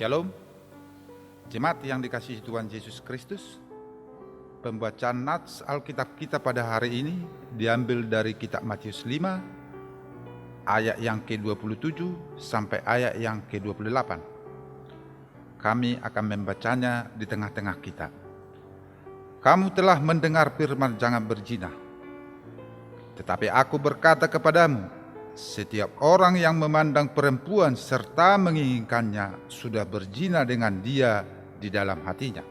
Shalom, jemaat yang dikasihi Tuhan Yesus Kristus. Pembacaan nats Alkitab kita pada hari ini diambil dari kitab Matius 5 ayat yang ke-27 sampai ayat yang ke-28. Kami akan membacanya di tengah-tengah kita. Kamu telah mendengar firman jangan berzina. Tetapi aku berkata kepadamu, setiap orang yang memandang perempuan serta menginginkannya sudah berzina dengan dia di dalam hatinya.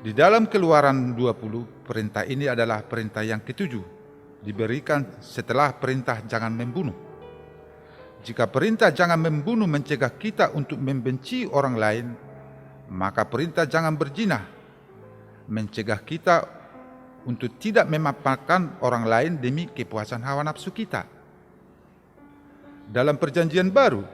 Di dalam Keluaran 20, perintah ini adalah perintah yang ketujuh, diberikan setelah perintah jangan membunuh. Jika perintah jangan membunuh mencegah kita untuk membenci orang lain, maka perintah jangan berzina mencegah kita untuk tidak memaafkan orang lain demi kepuasan hawa nafsu kita. Dalam Perjanjian Baru,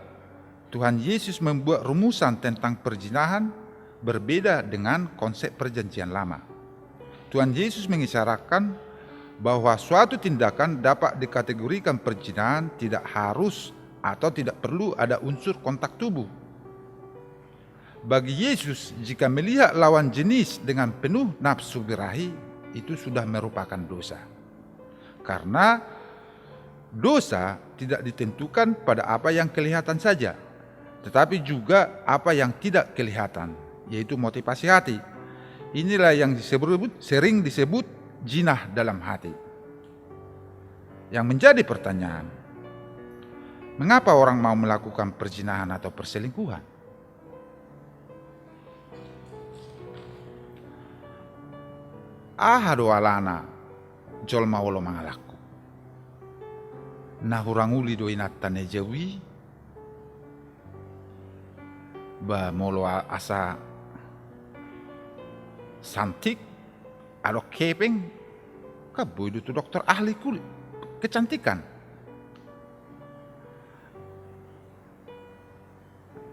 Tuhan Yesus membuat rumusan tentang perzinahan berbeda dengan konsep Perjanjian Lama. Tuhan Yesus mengisyaratkan bahwa suatu tindakan dapat dikategorikan perzinahan tidak harus atau tidak perlu ada unsur kontak tubuh. Bagi Yesus, jika melihat lawan jenis dengan penuh nafsu birahi, itu sudah merupakan dosa. Karena dosa tidak ditentukan pada apa yang kelihatan saja, tetapi juga apa yang tidak kelihatan, yaitu motivasi hati. Inilah yang sering disebut jinah dalam hati. Yang menjadi pertanyaan, mengapa orang mau melakukan perzinahan atau perselingkuhan? Ahado alana jol mawolo mangalaku. Nahuranguli do inatane jawi. Ba molo asa santik alo kepeng kaboy itu dokter ahli kulit kecantikan.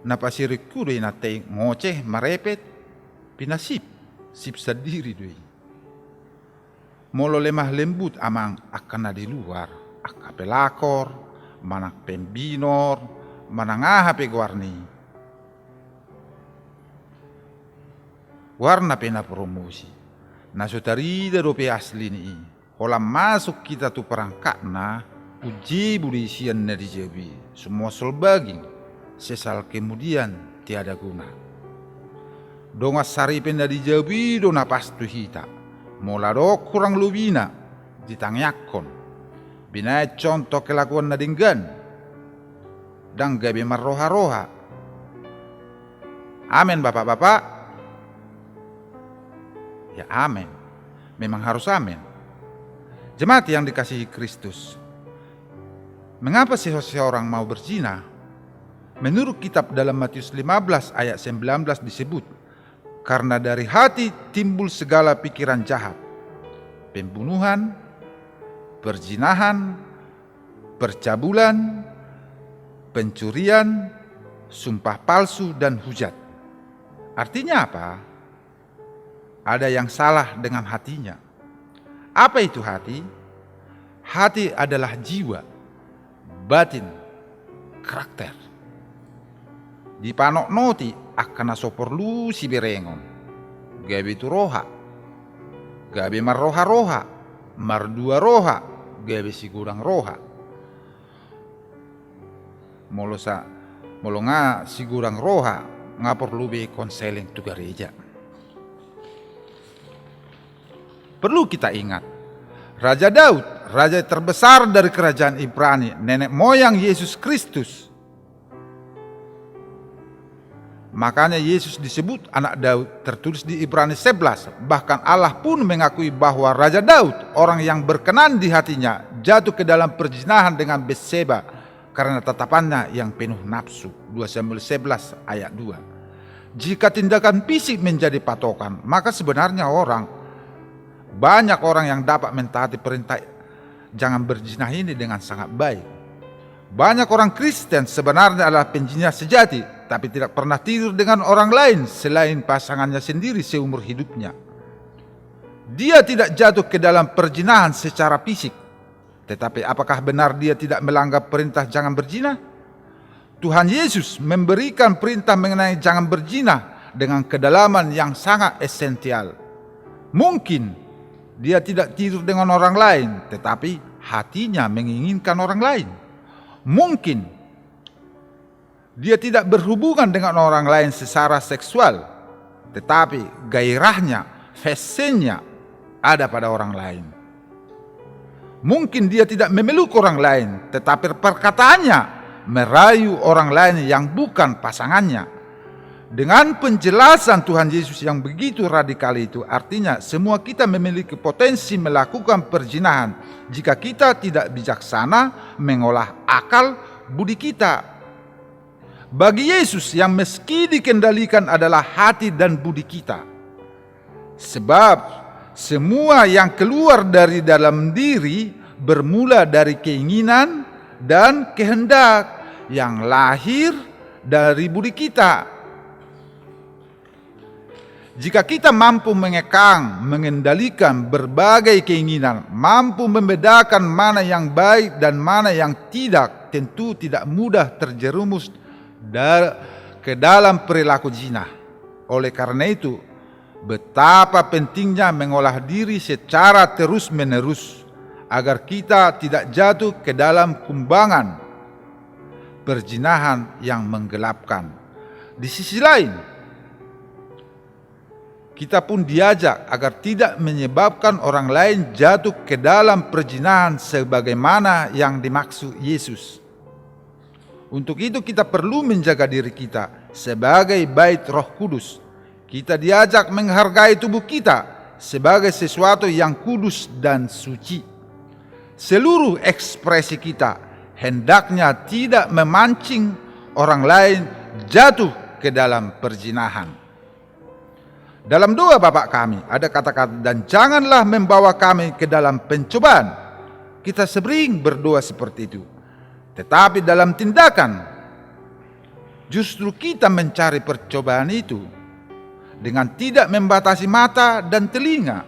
Napasiriku do inate ngoceh marepet pinasip sip sadiri doi. Molo lemah lembut amang akan di luar, akapelakor, manak pembinor, manangaha peguarni. Warna pena promosi. Nasotarida dope asli ni. Hola masuk kita tu perangkatna, uji budisian na dijabi. Semua solbaging, sesal kemudian tiada guna. Dongas saripin na dijabi do napastu hita. Molado kurang lubina ditangyakon. Binay contoh kelakuan na dinggan. Dan gabi marroha-roha. Amin bapak-bapak. Ya amin. Memang harus amin. Jemaat yang dikasihi Kristus. Mengapa seseorang mau berzina? Menurut kitab dalam Matius 15 ayat 19 disebut, karena dari hati timbul segala pikiran jahat, pembunuhan, perzinahan, percabulan, pencurian, sumpah palsu, dan hujat. Artinya apa? Ada yang salah dengan hatinya. Apa itu hati? Hati adalah jiwa, batin, karakter. Di panok noti akan sopor lu si berengon. Gabi tu roha. Gabi marroha-roha. Mardua roha. Gabi si gurang roha. Molo nga si gurang roha. Nga perlu be konseling tu gereja. Perlu kita ingat, Raja Daud, raja terbesar dari kerajaan Ibrani, nenek moyang Yesus Kristus. Makanya Yesus disebut anak Daud, tertulis di Ibrani 11. Bahkan Allah pun mengakui bahwa Raja Daud, orang yang berkenan di hatinya, jatuh ke dalam perzinahan dengan Betseba karena tatapannya yang penuh nafsu. 2 Samuel 11 ayat 2. Jika tindakan fisik menjadi patokan, maka sebenarnya banyak orang yang dapat mentaati perintah jangan berzina ini dengan sangat baik. Banyak orang Kristen sebenarnya adalah penzina sejati, tapi tidak pernah tidur dengan orang lain selain pasangannya sendiri seumur hidupnya. Dia tidak jatuh ke dalam perzinahan secara fisik, tetapi apakah benar dia tidak melanggar perintah jangan berzina? Tuhan Yesus memberikan perintah mengenai jangan berzina dengan kedalaman yang sangat esensial. Mungkin dia tidak tidur dengan orang lain, tetapi hatinya menginginkan orang lain. Mungkin dia tidak berhubungan dengan orang lain secara seksual, tetapi gairahnya, passionnya ada pada orang lain. Mungkin dia tidak memeluk orang lain, tetapi perkataannya merayu orang lain yang bukan pasangannya. Dengan penjelasan Tuhan Yesus yang begitu radikal itu, artinya semua kita memiliki potensi melakukan perzinahan jika kita tidak bijaksana mengolah akal budi kita. Bagi Yesus yang meski dikendalikan adalah hati dan budi kita. Sebab semua yang keluar dari dalam diri bermula dari keinginan dan kehendak yang lahir dari budi kita. Jika kita mampu mengekang, mengendalikan berbagai keinginan, mampu membedakan mana yang baik dan mana yang tidak, tentu tidak mudah terjerumus ke dalam perilaku zina. Oleh karena itu, betapa pentingnya mengolah diri secara terus-menerus agar kita tidak jatuh ke dalam kumbangan perzinahan yang menggelapkan. Di sisi lain, kita pun diajak agar tidak menyebabkan orang lain jatuh ke dalam perzinahan sebagaimana yang dimaksud Yesus. Untuk itu kita perlu menjaga diri kita sebagai bait Roh Kudus. Kita diajak menghargai tubuh kita sebagai sesuatu yang kudus dan suci. Seluruh ekspresi kita hendaknya tidak memancing orang lain jatuh ke dalam perzinahan. Dalam doa Bapa kami ada kata-kata, dan janganlah membawa kami ke dalam pencobaan. Kita sering berdoa seperti itu. Tetapi dalam tindakan, justru kita mencari percobaan itu dengan tidak membatasi mata dan telinga.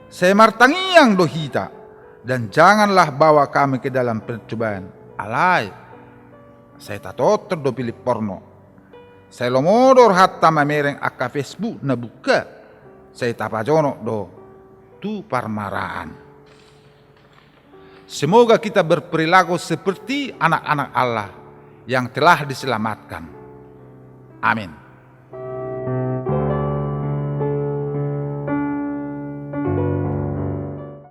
Saya martangiang dohita, dan janganlah bawa kami ke dalam pencobaan. Alai, saya tato do pilih porno. Saya lomodor hatta mamereng akka Facebook na buka. Saya tapajono do tu parmaraan. Semoga kita berperilaku seperti anak-anak Allah yang telah diselamatkan. Amin.